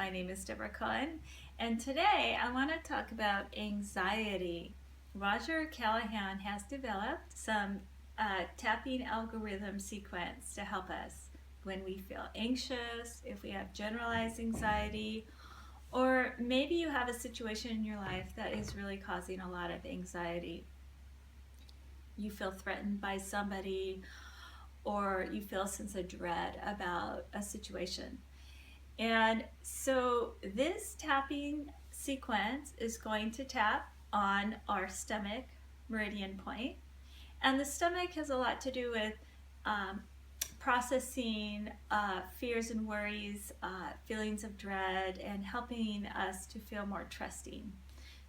My name is Deboracohen, and today I want to talk about anxiety. Roger Callahan has developed some tapping algorithm sequence to help us when we feel anxious, if we have generalized anxiety, or maybe you have a situation in your life that is really causing a lot of anxiety. You feel threatened by somebody, or you feel a sense of dread about a situation. And so this tapping sequence is going to tap on our stomach meridian point. And the stomach has a lot to do with um, processing fears and worries, feelings of dread, and helping us to feel more trusting.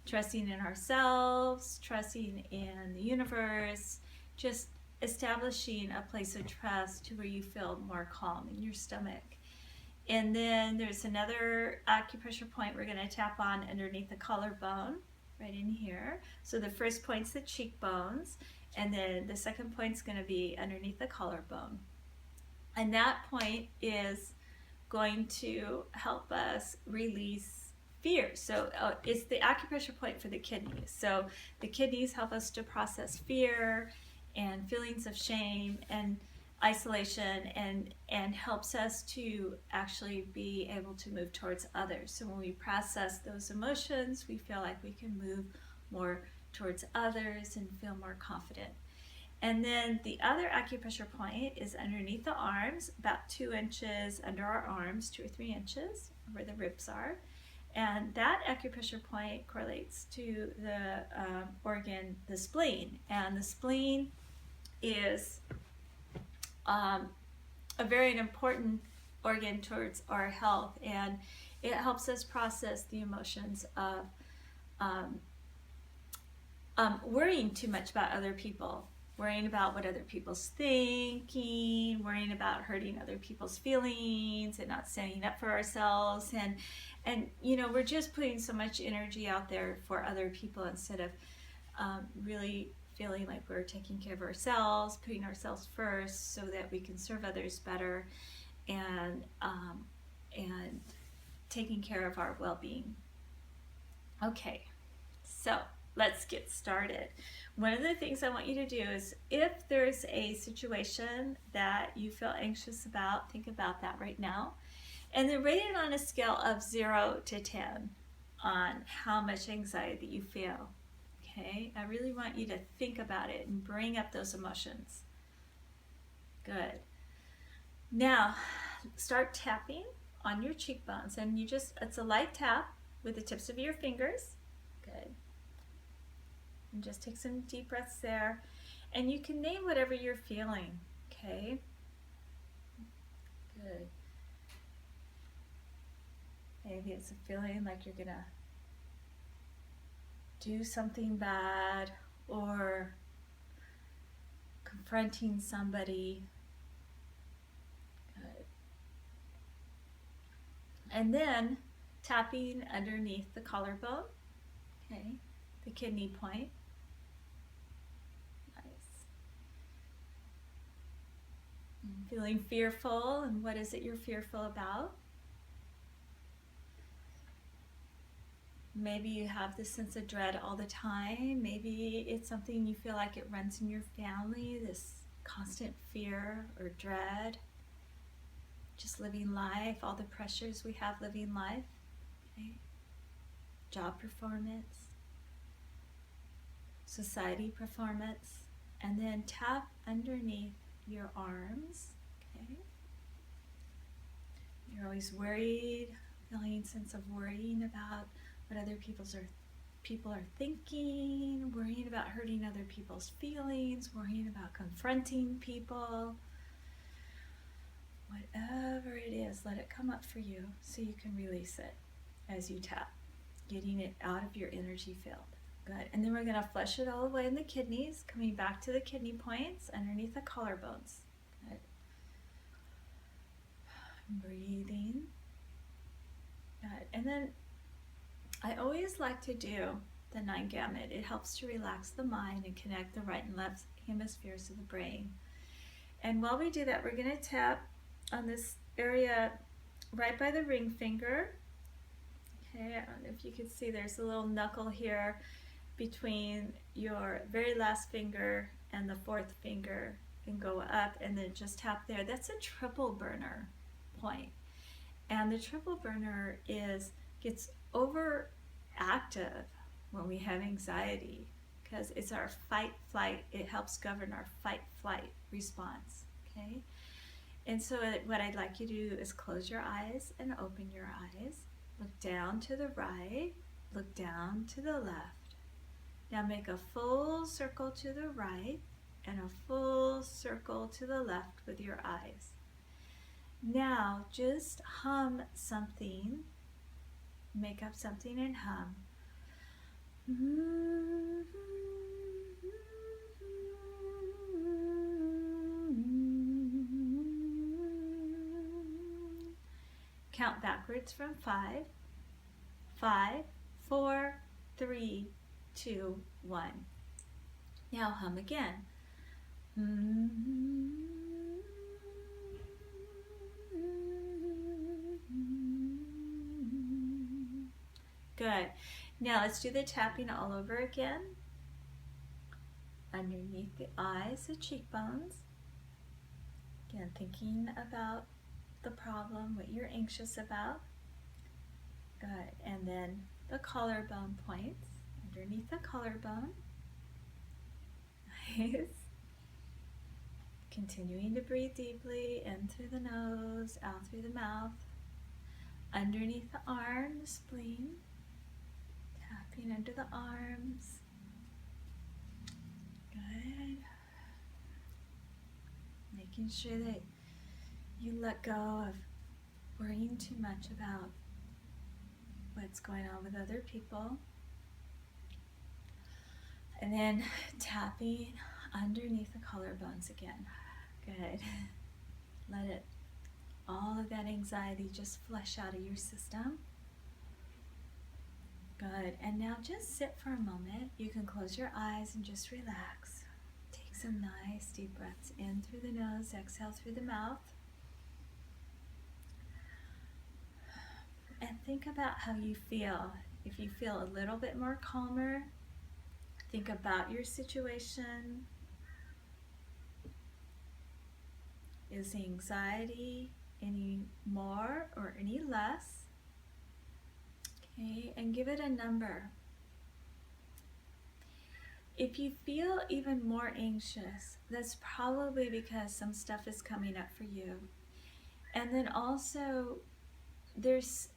Trusting in ourselves, trusting in the universe, just establishing a place of trust to where you feel more calm in your stomach. And then there's another acupressure point we're going to tap on underneath the collarbone, right in here. So the first point's the cheekbones, and then the second point's going to be underneath the collarbone. And that point is going to help us release fear. So it's the acupressure point for the kidneys. So the kidneys help us to process fear and feelings of shame and isolation, and helps us to actually be able to move towards others. So when we process those emotions, we feel like we can move more towards others and feel more confident. And then the other acupressure point is underneath the arms, about 2 inches under our arms, 2 or 3 inches where the ribs are. And that acupressure point correlates to the organ, the spleen. And the spleen is a very important organ towards our health, and it helps us process the emotions of worrying too much about other people, worrying about what other people's thinking, worrying about hurting other people's feelings and not standing up for ourselves, and you know, we're just putting so much energy out there for other people instead of really feeling like we're taking care of ourselves, putting ourselves first so that we can serve others better, and taking care of our well-being. Okay, so let's get started. One of the things I want you to do is, if there's a situation that you feel anxious about, think about that right now, and then rate it on a scale of 0 to 10 on how much anxiety you feel. Okay, I really want you to think about it and bring up those emotions. Good. Now, start tapping on your cheekbones, and it's a light tap with the tips of your fingers. Good. And just take some deep breaths there, and you can name whatever you're feeling. Okay. Good. Maybe it's a feeling like you're gonna do something bad, or confronting somebody. Good. And then tapping underneath the collarbone, okay, the kidney point. Nice. And feeling fearful, and what is it you're fearful about? Maybe you have this sense of dread all the time. Maybe it's something you feel like it runs in your family, this constant fear or dread. Just living life, all the pressures we have living life. Okay? Job performance, society performance, and then tap underneath your arms. Okay? You're always worried, feeling a sense of worrying about what other people are thinking, worrying about hurting other people's feelings, worrying about confronting people. Whatever it is, let it come up for you so you can release it as you tap, getting it out of your energy field. Good. And then we're going to flush it all the way in the kidneys, coming back to the kidney points underneath the collarbones. Good. Breathing. Good. And then I always like to do the 9 gamut. It helps to relax the mind and connect the right and left hemispheres of the brain. And while we do that, we're going to tap on this area right by the ring finger Okay, I don't know if you can see there's a little knuckle here between your very last finger and the fourth finger, and go up and then just tap there. That's a triple burner point. And the triple burner gets overactive when we have anxiety, because it's our fight flight. It helps govern our fight flight response. Okay, and so what I'd like you to do is close your eyes and open your eyes. Look down to the right, look down to the left. Now make a full circle to the right and a full circle to the left with your eyes. Now just hum something, make up something and hum. Count backwards from 5. 5, 4, 3, 2, 1. Now hum again. Good. Now let's do the tapping all over again. Underneath the eyes, the cheekbones. Again, thinking about the problem, what you're anxious about. Good. And then the collarbone points, underneath the collarbone. Nice. Continuing to breathe deeply, in through the nose, out through the mouth. Underneath the arm, the spleen. Tapping under the arms. Good. Making sure that you let go of worrying too much about what's going on with other people. And then tapping underneath the collarbones again. Good. Let all of that anxiety just flush out of your system. Good. And now just sit for a moment. You can close your eyes and just relax. Take some nice deep breaths in through the nose, exhale through the mouth. And think about how you feel. If you feel a little bit more calmer, think about your situation. Is the anxiety any more or any less? Okay, and give it a number. If you feel even more anxious, that's probably because some stuff is coming up for you. And then also, there's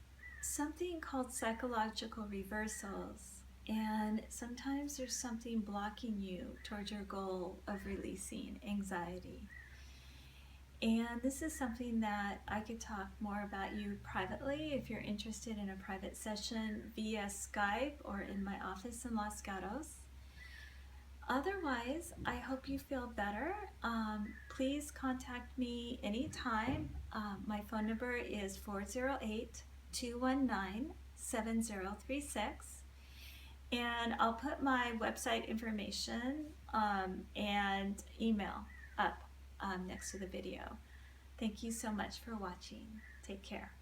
something called psychological reversals, and sometimes there's something blocking you towards your goal of releasing anxiety. And this is something that I could talk more about you privately if you're interested in a private session via Skype or in my office in Los Gatos. Otherwise, I hope you feel better. Please contact me anytime. My phone number is 408-219-7036. And I'll put my website information and email up next to the video. Thank you so much for watching. Take care.